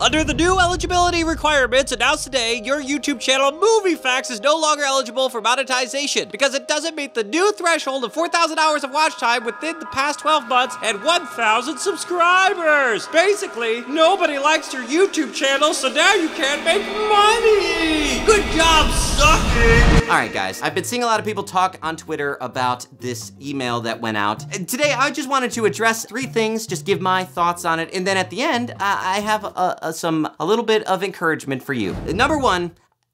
Under the new eligibility requirements announced today, your YouTube channel Movie Facts is no longer eligible for monetization because it doesn't meet the new threshold of 4,000 hours of watch time within the past 12 months and 1,000 subscribers. Basically, nobody likes your YouTube channel, so now you can't make money. Good job, sucking. All right, guys, I've been seeing a lot of people talk on Twitter about this email that went out. And today, I just wanted to address 3 things, just give my thoughts on it, and then at the end, I have a little bit of encouragement for you. Number 1,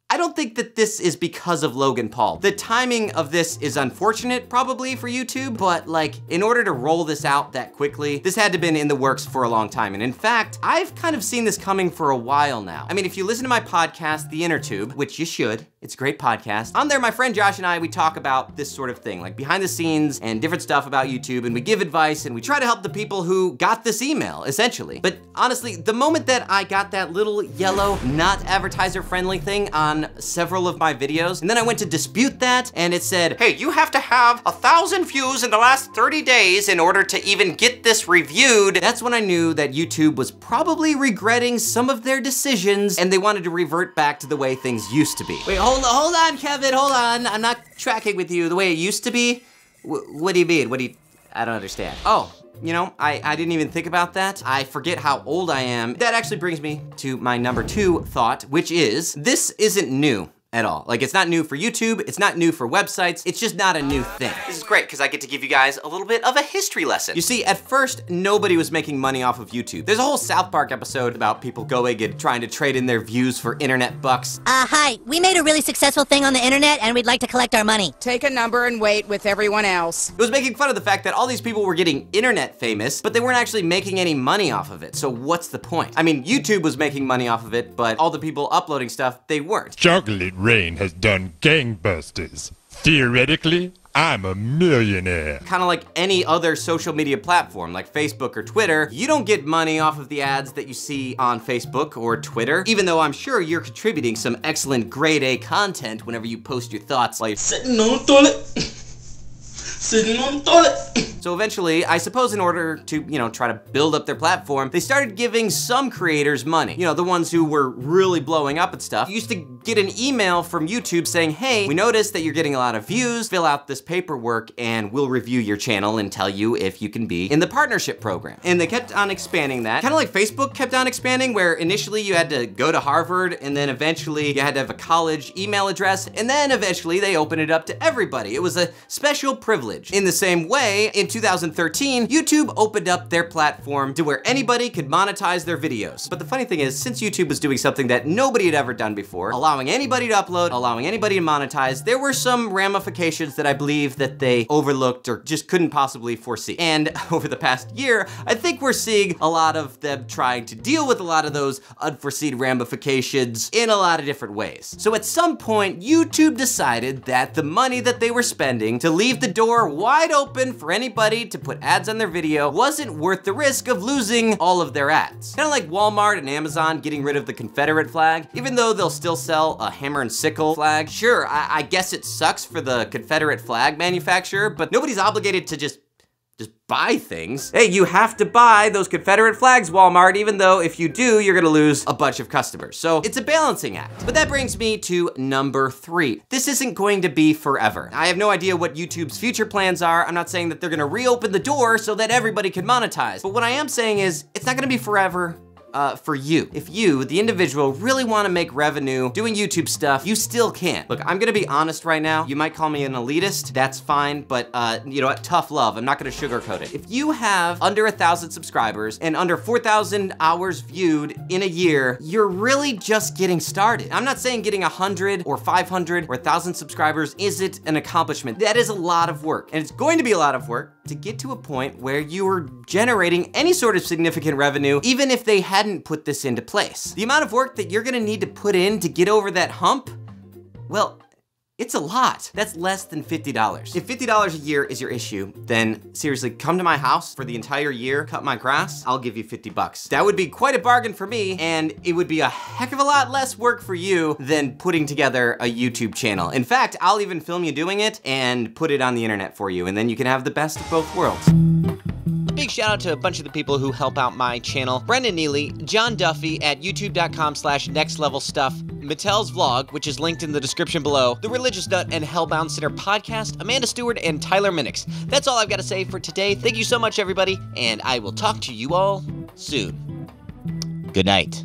I don't think that this is because of Logan Paul. The timing of this is unfortunate, probably, for YouTube, but like, in order to roll this out that quickly, this had to have been in the works for a long time. And in fact, I've kind of seen this coming for a while now. I mean, if you listen to my podcast, The Inner Tube, which you should, it's a great podcast. On there, my friend Josh and I, we talk about this sort of thing, like behind the scenes and different stuff about YouTube, and we give advice, and we try to help the people who got this email, essentially. But honestly, the moment that I got that little yellow, not advertiser-friendly thing on several of my videos, and then I went to dispute that, and it said, hey, you have to have 1,000 views in the last 30 days in order to even get this reviewed. That's when I knew that YouTube was probably regretting some of their decisions, and they wanted to revert back to the way things used to be. Wait, hold on, Kevin, hold on. I'm not tracking with you the way it used to be. What do you mean? I don't understand. Oh. You know, I didn't even think about that. I forget how old I am. That actually brings me to my number 2 thought, which is, this isn't new at all. Like, it's not new for YouTube, it's not new for websites, it's just not a new thing. This is great, because I get to give you guys a little bit of a history lesson. You see, at first, nobody was making money off of YouTube. There's a whole South Park episode about people going and trying to trade in their views for internet bucks. Hi, we made a really successful thing on the internet, and we'd like to collect our money. Take a number and wait with everyone else. It was making fun of the fact that all these people were getting internet famous, but they weren't actually making any money off of it. So what's the point? I mean, YouTube was making money off of it, but all the people uploading stuff, they weren't. Chocolate Rain has done gangbusters. Theoretically, I'm a millionaire. Kind of like any other social media platform, like Facebook or Twitter, you don't get money off of the ads that you see on Facebook or Twitter, even though I'm sure you're contributing some excellent grade A content whenever you post your thoughts like, Sitting on the toilet. Sitting on the toilet. So eventually, I suppose in order to, you know, try to build up their platform, they started giving some creators money. You know, the ones who were really blowing up and stuff. You used to get an email from YouTube saying, hey, we noticed that you're getting a lot of views, fill out this paperwork and we'll review your channel and tell you if you can be in the partnership program. And they kept on expanding that. Kind of like Facebook kept on expanding, where initially you had to go to Harvard and then eventually you had to have a college email address, and then eventually they opened it up to everybody. It was a special privilege. In the same way, in 2013, YouTube opened up their platform to where anybody could monetize their videos. But the funny thing is, since YouTube was doing something that nobody had ever done before, allowing anybody to upload, allowing anybody to monetize, there were some ramifications that I believe that they overlooked or just couldn't possibly foresee. And over the past year, I think we're seeing a lot of them trying to deal with a lot of those unforeseen ramifications in a lot of different ways. So at some point, YouTube decided that the money that they were spending to leave the door wide open for anybody to put ads on their video wasn't worth the risk of losing all of their ads. Kind of like Walmart and Amazon getting rid of the Confederate flag, even though they'll still sell a hammer and sickle flag. Sure, I guess it sucks for the Confederate flag manufacturer, but nobody's obligated to just buy things. Hey, you have to buy those Confederate flags, Walmart, even though if you do, you're gonna lose a bunch of customers. So it's a balancing act. But that brings me to number 3. This isn't going to be forever. I have no idea what YouTube's future plans are. I'm not saying that they're gonna reopen the door so that everybody can monetize. But what I am saying is, it's not gonna be forever. For you. If you, the individual, really wanna make revenue doing YouTube stuff, you still can. Look, I'm gonna be honest right now. You might call me an elitist, that's fine, but you know what, tough love, I'm not gonna sugarcoat it. If you have under 1,000 subscribers and under 4,000 hours viewed in a year, you're really just getting started. I'm not saying getting 100 or 500 or 1,000 subscribers isn't an accomplishment. That is a lot of work, and it's going to be a lot of work to get to a point where you are generating any sort of significant revenue, even if they hadn't put this into place. The amount of work that you're gonna need to put in to get over that hump, well, it's a lot. That's less than $50. If $50 a year is your issue, then seriously, come to my house for the entire year, cut my grass, I'll give you 50 bucks. That would be quite a bargain for me, and it would be a heck of a lot less work for you than putting together a YouTube channel. In fact, I'll even film you doing it and put it on the internet for you, and then you can have the best of both worlds. big shout out to a bunch of the people who help out my channel. Brendan Neely, John Duffy at youtube.com/nextlevelstuff, Mattel's Vlog, which is linked in the description below, The Religious Nut and Hellbound Sitter podcast, Amanda Stewart, and Tyler Minix. That's all I've got to say for today. Thank you so much, everybody, and I will talk to you all soon. Good night.